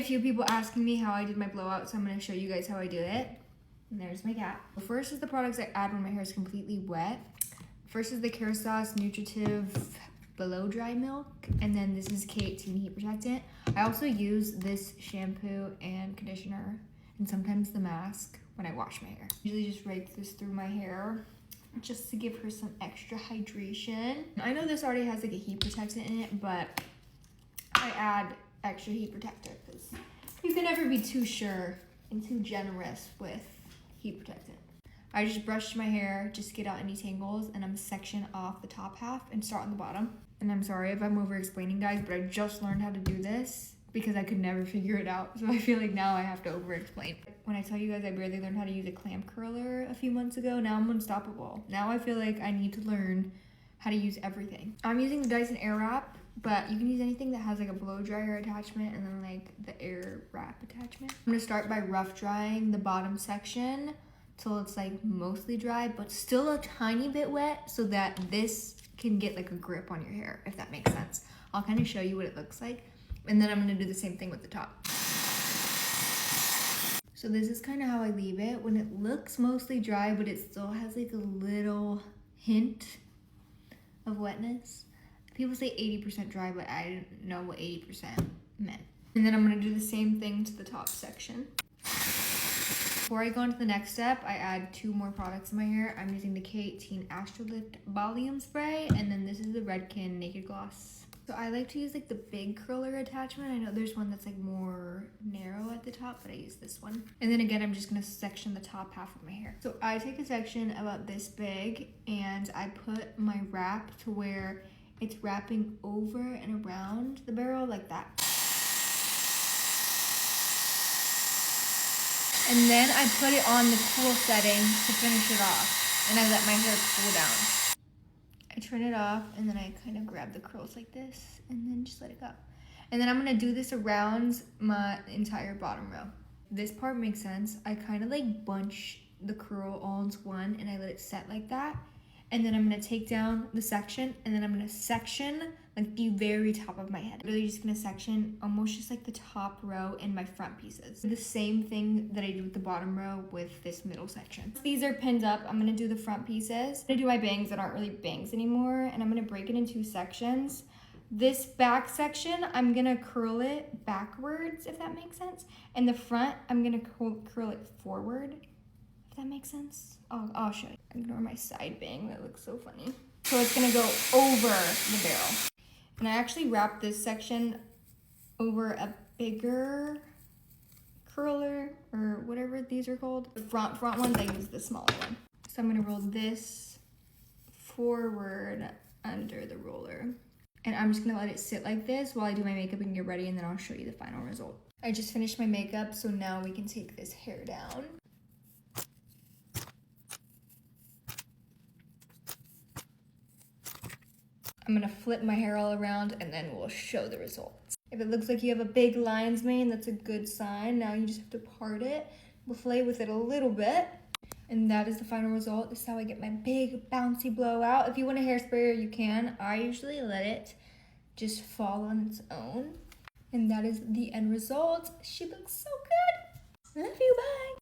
a few people asking me how I did my blowout, so I'm going to show you guys how I do it. And there's my cat. The first is the products I add when my hair is completely wet. First is the Kerastase Nutritive Below Dry Milk, and then this is K18 Heat Protectant. I also use this shampoo and conditioner, and sometimes the mask when I wash my hair. Usually just rake this through my hair just to give her some extra hydration. I know this already has like a heat protectant in it, but I add extra heat protectant because you can never be too sure and too generous with heat protectant. I just brushed my hair just to get out any tangles, and I'm section off the top half and start on the bottom. And I'm sorry if I'm over explaining, guys, but I just learned how to do this because I could never figure it out. So I feel like now I have to over explain. When I tell you guys I barely learned how to use a clamp curler a few months ago, now I'm unstoppable. Now I feel like I need to learn how to use everything. I'm using the Dyson Airwrap, but you can use anything that has like a blow dryer attachment and then like the air wrap attachment. I'm gonna start by rough drying the bottom section till it's like mostly dry, but still a tiny bit wet so that this can get like a grip on your hair, if that makes sense. I'll kind of show you what it looks like. And then I'm gonna do the same thing with the top. So this is kind of how I leave it when it looks mostly dry, but it still has like a little hint of wetness. People say 80% dry, but I didn't know what 80% meant. And then I'm gonna do the same thing to the top section. Before I go on to the next step, I add 2 more products in my hair. I'm using the K18 Astrolift Volume Spray, and then this is the Redken Naked Gloss. So I like to use like the big curler attachment. I know there's one that's like more narrow at the top, but I use this one. And then again, I'm just gonna section the top half of my hair. So I take a section about this big, and I put my wrap to where it's wrapping over and around the barrel like that. And then I put it on the cool setting to finish it off. And I let my hair cool down. I turn it off, and then I kind of grab the curls like this and then just let it go. And then I'm gonna do this around my entire bottom row. This part makes sense. I kind of like bunch the curl all into one and I let it set like that. And then I'm gonna take down the section, and then I'm gonna section like the very top of my head. Really just gonna section almost just like the top row and my front pieces. The same thing that I do with the bottom row with this middle section. These are pinned up. I'm gonna do the front pieces. I'm gonna do my bangs that aren't really bangs anymore, and I'm gonna break it in 2 sections. This back section, I'm gonna curl it backwards, if that makes sense. And the front, I'm gonna curl it forward. If that makes sense. I'll show you. Ignore my side bang, that looks so funny. So it's gonna go over the barrel. And I actually wrap this section over a bigger curler, or whatever these are called. The front ones, I use the smaller one. So I'm gonna roll this forward under the roller. And I'm just gonna let it sit like this while I do my makeup and get ready, and then I'll show you the final result. I just finished my makeup, so now we can take this hair down. I'm gonna flip my hair all around, and then we'll show the results. If it looks like you have a big lion's mane, that's a good sign. Now you just have to part it. We'll play with it a little bit. And that is the final result. This is how I get my big bouncy blowout. If you want a hairsprayer, you can. I usually let it just fall on its own. And that is the end result. She looks so good. Love you, bye.